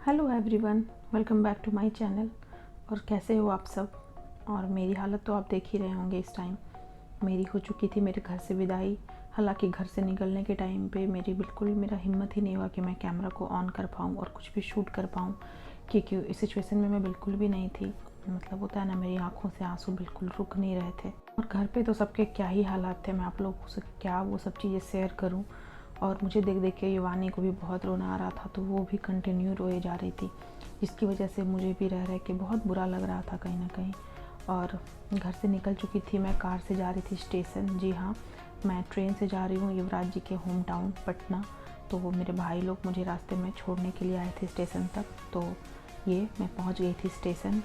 Hello everyone, welcome back to my channel. और कैसे हो आप सब। और मेरी हालत तो आप देख ही रहे होंगे। इस टाइम मेरी हो चुकी थी मेरे घर से विदाई। हालांकि घर से निकलने के टाइम पे मेरा हिम्मत ही नहीं हुआ कि मैं कैमरा को ऑन कर पाऊँ और कुछ भी शूट कर पाऊँ, क्योंकि इस सिचुएशन में मैं बिल्कुल भी नहीं थी। मतलब होता है ना, मेरी आंखों से आंसू बिल्कुल रुक नहीं रहे थे। और घर पे तो सबके क्या ही हालात थे, मैं आप लोगों से क्या वो सब चीज़ें शेयर करूँ। और मुझे देख देख के युवानी को भी बहुत रोना आ रहा था, तो वो भी कंटिन्यू रोए जा रही थी, जिसकी वजह से मुझे भी रह रह के बहुत बुरा लग रहा था कहीं ना कहीं। और घर से निकल चुकी थी, मैं कार से जा रही थी स्टेशन। जी हाँ, मैं ट्रेन से जा रही हूँ युवराज जी के होम टाउन पटना। तो वो मेरे भाई लोग मुझे रास्ते में छोड़ने के लिए आए थे स्टेशन तक। तो ये मैं पहुँच गई थी स्टेशन।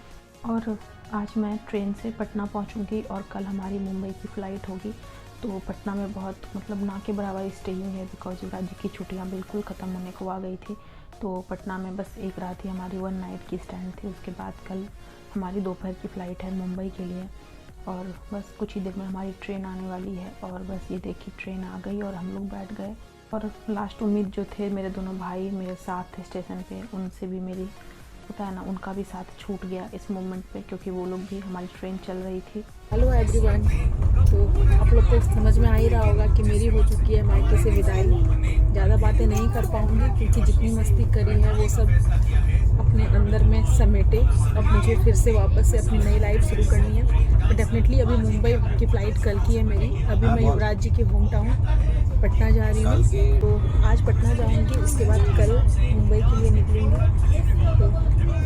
और आज मैं ट्रेन से पटना पहुँचूँगी और कल हमारी मुंबई की फ़्लाइट होगी। तो पटना में बहुत ना के बराबर स्टे हुई है, बिकॉज युवराज जी की छुट्टियाँ बिल्कुल ख़त्म होने को आ गई थी। तो पटना में बस एक रात ही हमारी 1 नाइट की स्टैंड थी। उसके बाद कल हमारी दोपहर की फ़्लाइट है मुंबई के लिए। और बस कुछ ही देर में हमारी ट्रेन आने वाली है। और बस ये देखिए, ट्रेन आ गई और हम लोग बैठ गए। और लास्ट उम्मीद जो थे मेरे दोनों भाई मेरे साथ थे स्टेशन पे, उनसे भी मेरी होता है ना, उनका भी साथ छूट गया इस मोमेंट पे, क्योंकि वो लोग भी, हमारी ट्रेन चल रही थी। Hello everyone. तो आप लोग को समझ में आ ही रहा होगा कि मेरी हो चुकी है मायके से विदाई। ज़्यादा बातें नहीं कर पाऊँगी क्योंकि जितनी मस्ती करी है वो सब अपने अंदर में समेटे। अब मुझे फिर से वापस से अपनी नई लाइफ शुरू करनी है। तो डेफिनेटली अभी मुंबई की फ़्लाइट कल की है मेरी। अभी मैं युवराज जी के होम टाउन पटना जा रही हूँ। तो आज पटना जाऊँगी, उसके बाद कल मुंबई के लिए निकलूँगी। तो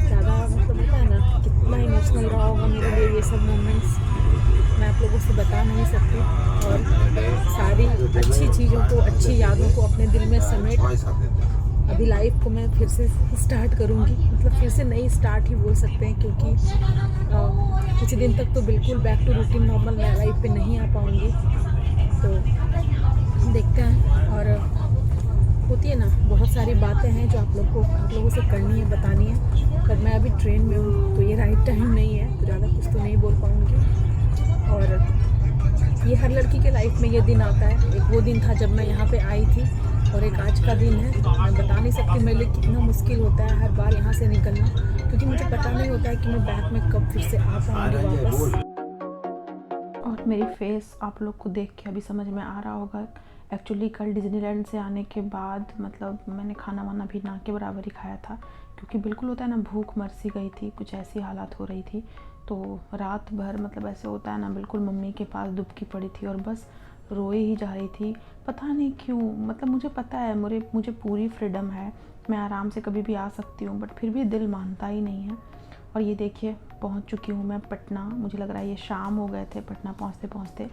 ज़्यादा होता है ना, कितना इमोशनल रहा होगा मेरे लिए ये सब मोमेंट्स, मैं आप लोगों से बता नहीं सकती। और सारी अच्छी चीज़ों को, अच्छी यादों को अपने दिल में समेट अभी लाइफ को मैं फिर से स्टार्ट करूँगी। फिर से नई स्टार्ट ही बोल सकते हैं, क्योंकि कुछ दिन तक तो बिल्कुल back to routine normal life पे नहीं आ पाऊँगी। तो देखते हैं। और होती है ना, बहुत सारी बातें हैं जो आप लोगों से करनी है, बतानी है। पर मैं अभी ट्रेन में हूँ तो ये राइट टाइम नहीं है, तो ज़्यादा कुछ तो नहीं बोल पाऊँगी। और ये हर लड़की के लाइफ में ये दिन आता है। एक वो दिन था जब मैं यहाँ पे आई थी, और एक आज का दिन है। मैं बता नहीं सकती मेरे लिए कितना मुश्किल होता है हर बार यहाँ से निकलना, क्योंकि मुझे पता नहीं होता है कि मैं बैक में कब फिर से आ पाऊँगी वापस। और मेरी फेस आप लोग को देख के अभी समझ में आ रहा होगा। एक्चुअली कल डिज्नीलैंड से आने के बाद मैंने खाना वाना भी ना के बराबर ही खाया था, क्योंकि बिल्कुल होता है ना, भूख मर सी गई थी, कुछ ऐसी हालत हो रही थी। तो रात भर ऐसे होता है ना, बिल्कुल मम्मी के पास दुबकी पड़ी थी और बस रोए ही जा रही थी। पता नहीं क्यों, मुझे पता है, मुझे पूरी फ्रीडम है, मैं आराम से कभी भी आ सकती हूँ, बट फिर भी दिल मानता ही नहीं है। और ये देखिए, पहुंच चुकी हूँ मैं पटना। मुझे लग रहा है ये शाम हो गए थे पटना पहुंचते पहुंचते।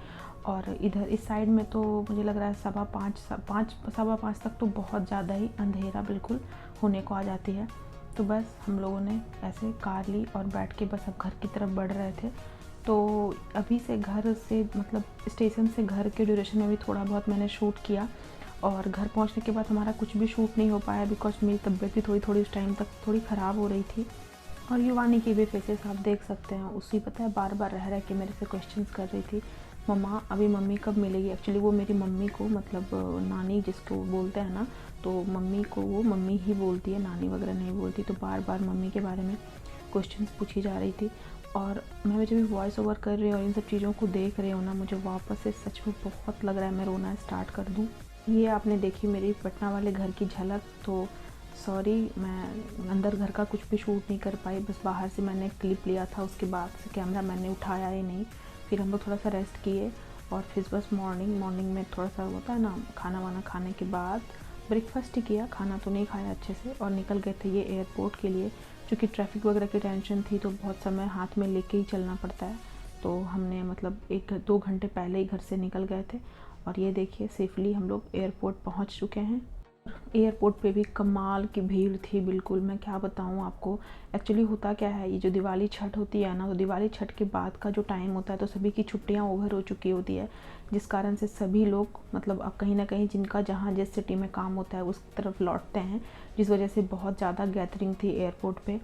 और इधर इस साइड में तो मुझे लग रहा है 5:15 तक तो बहुत ज़्यादा ही अंधेरा बिल्कुल होने को आ जाती है। तो बस हम लोगों ने ऐसे कार ली और बैठ के बस अब घर की तरफ बढ़ रहे थे। तो अभी से घर से स्टेशन से घर के ड्यूरेशन में भी थोड़ा बहुत मैंने शूट किया। और घर पहुंचने के बाद हमारा कुछ भी शूट नहीं हो पाया, बिकॉज मेरी तबीयत भी थोड़ी उस टाइम तक थोड़ी ख़राब हो रही थी। और युवानी की भी फेसेस आप देख सकते हैं, उसी पता है बार बार रह के मेरे से क्वेश्चंस कर रही थी, मम्मा अभी मम्मी कब मिलेगी। एक्चुअली वो मेरी मम्मी को नानी जिसको बोलते हैं ना, तो मम्मी को वो मम्मी ही बोलती है, नानी वगैरह नहीं बोलती। तो बार बार मम्मी के बारे में क्वेश्चंस पूछी जा रही थी। और मैं जब भी वॉइस ओवर कर रही हूँ और इन सब चीज़ों को देख रही हूँ ना, मुझे वापस से सच में बहुत लग रहा है मैं रोना स्टार्ट कर दूँ। ये आपने देखी मेरी पटना वाले घर की झलक। तो सॉरी, मैं अंदर घर का कुछ भी शूट नहीं कर पाई, बस बाहर से मैंने क्लिप लिया था, उसके बाद से कैमरा मैंने उठाया ही नहीं। फिर हम लोग थोड़ा सा रेस्ट किए और फिर बस मॉर्निंग में थोड़ा सा होता है ना, खाना वाना खाने के बाद ब्रेकफास्ट ही किया, खाना तो नहीं खाया अच्छे से, और निकल गए थे ये एयरपोर्ट के लिए। क्योंकि ट्रैफिक वगैरह की टेंशन थी, तो बहुत समय हाथ में लेके ही चलना पड़ता है। तो हमने 1-2 घंटे पहले ही घर से निकल गए थे। और ये देखिए, सेफली हम लोग एयरपोर्ट पहुंच चुके हैं। एयरपोर्ट पे भी कमाल की भीड़ थी बिल्कुल, मैं क्या बताऊँ आपको। एक्चुअली होता क्या है, ये जो दिवाली छठ होती है ना, तो दिवाली छठ के बाद का जो टाइम होता है, तो सभी की छुट्टियां ओवर हो चुकी होती है, जिस कारण से सभी लोग अब कहीं ना कहीं जिनका जहाँ जिस सिटी में काम होता है उस तरफ लौटते हैं, जिस वजह से बहुत ज़्यादा गैदरिंग थी एयरपोर्ट पे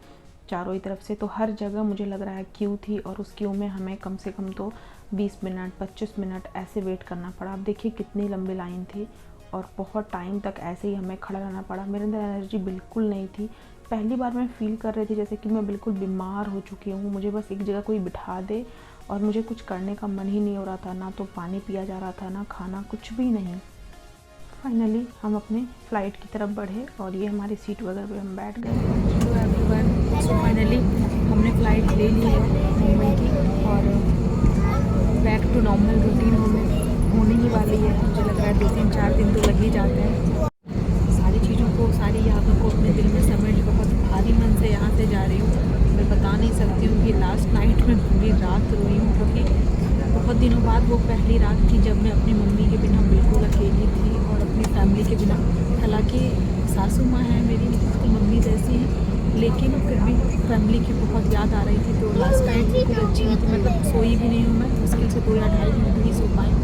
चारों ही तरफ से। तो हर जगह मुझे लग रहा है क्यू थी, और उस क्यू में हमें कम से कम तो 20 मिनट 25 मिनट ऐसे वेट करना पड़ा। आप देखिए कितनी लंबी लाइन थी, और बहुत टाइम तक ऐसे ही हमें खड़ा रहना पड़ा। मेरे अंदर एनर्जी बिल्कुल नहीं थी पहली बार मैं फ़ील कर रही थी जैसे कि मैं बिल्कुल बीमार हो चुकी हूँ। मुझे बस एक जगह कोई बिठा दे और मुझे कुछ करने का मन ही नहीं हो रहा था, ना तो पानी पिया जा रहा था, ना खाना, कुछ भी नहीं। फाइनली हम अपने फ़्लाइट की तरफ बढ़े और ये हमारी सीट वगैरह पे हम बैठ गए। हेलो एवरीवन, सो फाइनली हमने फ़्लाइट ले ली है मुंबई की और बैक टू नॉर्मल रूटीन होने ही वाली है। मुझे लग रहा है 2-3-4 दिन तो लग ही जाते हैं। सारी चीज़ों को, सारी यादों को अपने दिल में समेट बहुत भारी मन से यहाँ से जा रही हूँ। मैं बता नहीं सकती हूँ कि लास्ट नाइट में पूरी रात रोई हूँ, क्योंकि बहुत दिनों बाद वो पहली रात थी जब मैं अपनी मम्मी के बिना बिल्कुल अकेली थी और अपनी फैमिली के बिना। हालांकि सासू माँ है मेरी, तो मम्मी जैसी है, लेकिन फिर भी फैमिली की बहुत याद आ रही थी। तो लास्ट नाइट बिल्कुल अच्छी नहीं थी, मतलब सोई भी नहीं हूँ मैं, मुश्किल से 2 या ढाई घंटे ही सो पाई।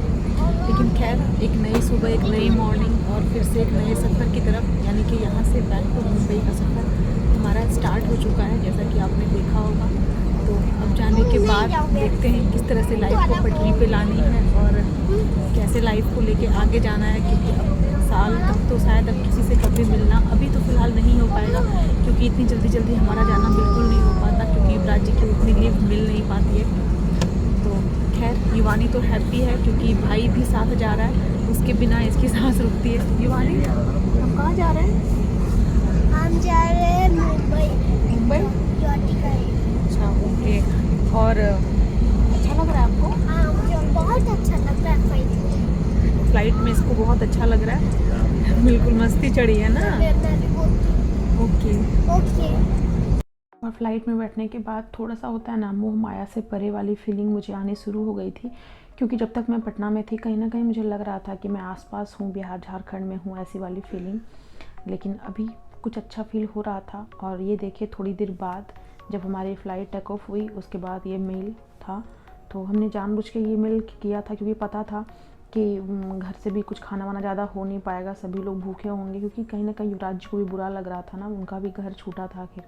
लेकिन खैर, एक नई सुबह, एक नई मॉर्निंग और फिर से एक नए सफ़र की तरफ, यानी कि यहाँ से बैक टू मुंबई का सफ़र हमारा स्टार्ट हो चुका है, जैसा कि आपने देखा होगा। तो अब जाने के बाद देखते हैं किस तरह से लाइफ को पटरी पे लानी है और कैसे लाइफ को लेके आगे जाना है, क्योंकि अब साल तक तो शायद अब किसी से कभी मिलना अभी तो फ़िलहाल नहीं हो पाएगा, क्योंकि इतनी जल्दी हमारा जाना बिल्कुल नहीं हो पाता, क्योंकि युवराज जी की उतनी लीव मिल नहीं पाती है। तो खैर, युवानी तो हैप्पी है क्योंकि भाई भी साथ जा रहा है, उसके बिना इसकी सांस रुकती है। युवानी, हम कहाँ जा रहे हैं? हम जा रहे हैं मुंबई। मुंबई? अच्छा, ओके। और अच्छा लग रहा है आपको? हाँ, मुझे बहुत अच्छा लग रहा है फ्लाइट में इसको बहुत अच्छा लग रहा है। बिल्कुल मस्ती चढ़ी है ना? Okay okay. और फ्लाइट में बैठने के बाद थोड़ा सा होता है ना, मोह माया से परे वाली फीलिंग मुझे आनी शुरू हो गई थी, क्योंकि जब तक मैं पटना में थी कहीं ना कहीं मुझे लग रहा था कि मैं आसपास हूँ, बिहार झारखंड में हूँ, ऐसी वाली फीलिंग। लेकिन अभी कुछ अच्छा फील हो रहा था। और ये देखिए, थोड़ी देर बाद जब हमारी फ़्लाइट टेक ऑफ हुई उसके बाद ये मेल था, तो हमने जानबूझ के ये मेल किया था क्योंकि पता था कि घर से भी कुछ खाना वाना ज़्यादा हो नहीं पाएगा, सभी लोग भूखे होंगे, क्योंकि कहीं ना कहीं युवराज जी को भी बुरा लग रहा था ना, उनका भी घर छूटा था आखिर।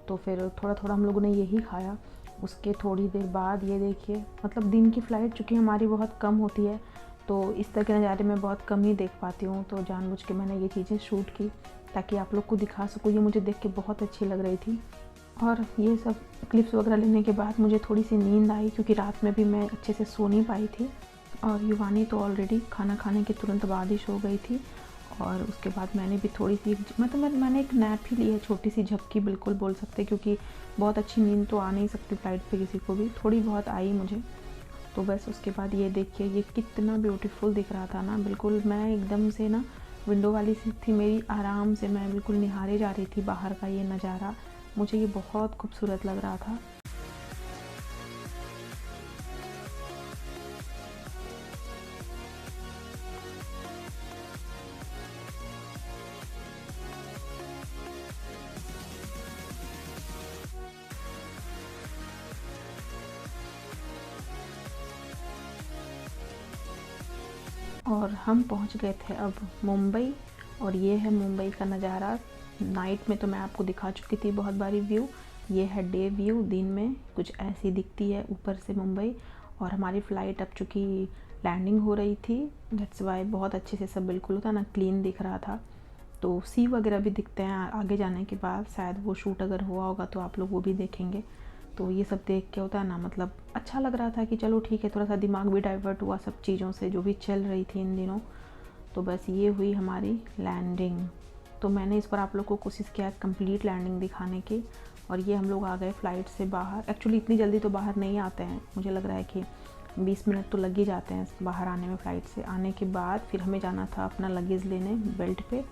तो फिर थोड़ा थोड़ा हम लोगों ने यही खाया। उसके थोड़ी देर बाद ये देखिए, मतलब दिन की फ़्लाइट चूँकि हमारी बहुत कम होती है, तो इस तरह के नज़ारे मैं बहुत कम ही देख पाती हूँ, तो जानबूझ के मैंने ये चीज़ें शूट की ताकि आप लोग को दिखा सकूँ। ये मुझे देख के बहुत अच्छी लग रही थी। और ये सब क्लिप्स वगैरह लेने के बाद मुझे थोड़ी सी नींद आई, क्योंकि रात में भी मैं अच्छे से सो नहीं पाई थी। और युवानी तो ऑलरेडी खाना खाने के तुरंत बाद ही सो गई थी। और उसके बाद मैंने भी थोड़ी सी मैंने एक नैप ही ली है, छोटी सी झपकी बिल्कुल बोल सकते, क्योंकि बहुत अच्छी नींद तो आ नहीं सकती फ्लाइट पे किसी को भी, थोड़ी बहुत आई मुझे। तो बस उसके बाद ये देखिए, ये कितना ब्यूटीफुल दिख रहा था ना, बिल्कुल मैं एकदम से ना, विंडो वाली सीट थी मेरी, आराम से मैं बिल्कुल निहारे जा रही थी बाहर का ये नज़ारा। मुझे ये बहुत खूबसूरत लग रहा था। और हम पहुंच गए थे अब मुंबई, और ये है मुंबई का नज़ारा। नाइट में तो मैं आपको दिखा चुकी थी बहुत बारी व्यू, ये है डे व्यू। दिन में कुछ ऐसी दिखती है ऊपर से मुंबई। और हमारी फ़्लाइट अब चूँकि लैंडिंग हो रही थी, दैट्स वाई बहुत अच्छे से सब बिल्कुल होता ना, क्लीन दिख रहा था। तो सी वगैरह भी दिखते हैं आगे जाने के बाद, शायद वो शूट अगर हुआ होगा तो आप लोग वो भी देखेंगे। तो ये सब देख के होता है ना, मतलब अच्छा लग रहा था कि चलो ठीक है, थोड़ा सा दिमाग भी डाइवर्ट हुआ सब चीज़ों से जो भी चल रही थी इन दिनों। तो बस ये हुई हमारी लैंडिंग। तो मैंने इस पर आप लोग को कोशिश किया कंप्लीट लैंडिंग दिखाने की। और ये हम लोग आ गए फ़्लाइट से बाहर। एक्चुअली इतनी जल्दी तो बाहर नहीं आते हैं, मुझे लग रहा है कि 20 मिनट तो लग ही जाते हैं बाहर आने में। फ़्लाइट से आने के बाद फिर हमें जाना था अपना लगेज लेने बेल्ट पे।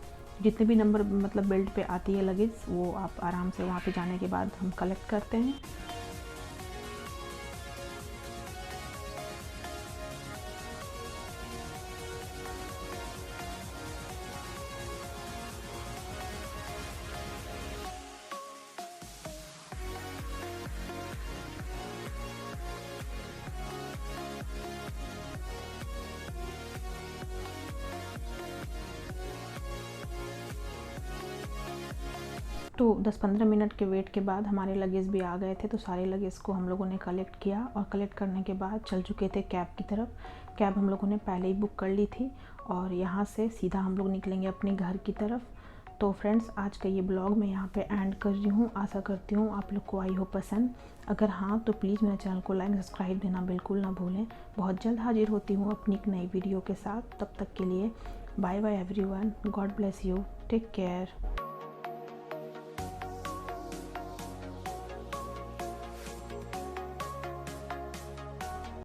जितने भी नंबर मतलब बेल्ट पे आती है लगेज, वो आप आराम से वहाँ पे जाने के बाद हम कलेक्ट करते हैं। तो 10-15 मिनट के वेट के बाद हमारे लगेज भी आ गए थे। तो सारे लगेज को हम लोगों ने कलेक्ट किया, और कलेक्ट करने के बाद चल चुके थे कैब की तरफ। कैब हम लोगों ने पहले ही बुक कर ली थी, और यहाँ से सीधा हम लोग निकलेंगे अपने घर की तरफ। तो फ्रेंड्स, आज का ये ब्लॉग मैं यहाँ पे एंड कर रही हूँ। आशा करती हूँ आप लोग को आई हो पसंद। अगर हाँ तो प्लीज़ मेरे चैनल को लाइक सब्सक्राइब देना बिल्कुल ना भूलें। बहुत जल्द हाजिर होती हूँ अपनी एक नई वीडियो के साथ। तब तक के लिए bye bye everyone. God bless you. Take care.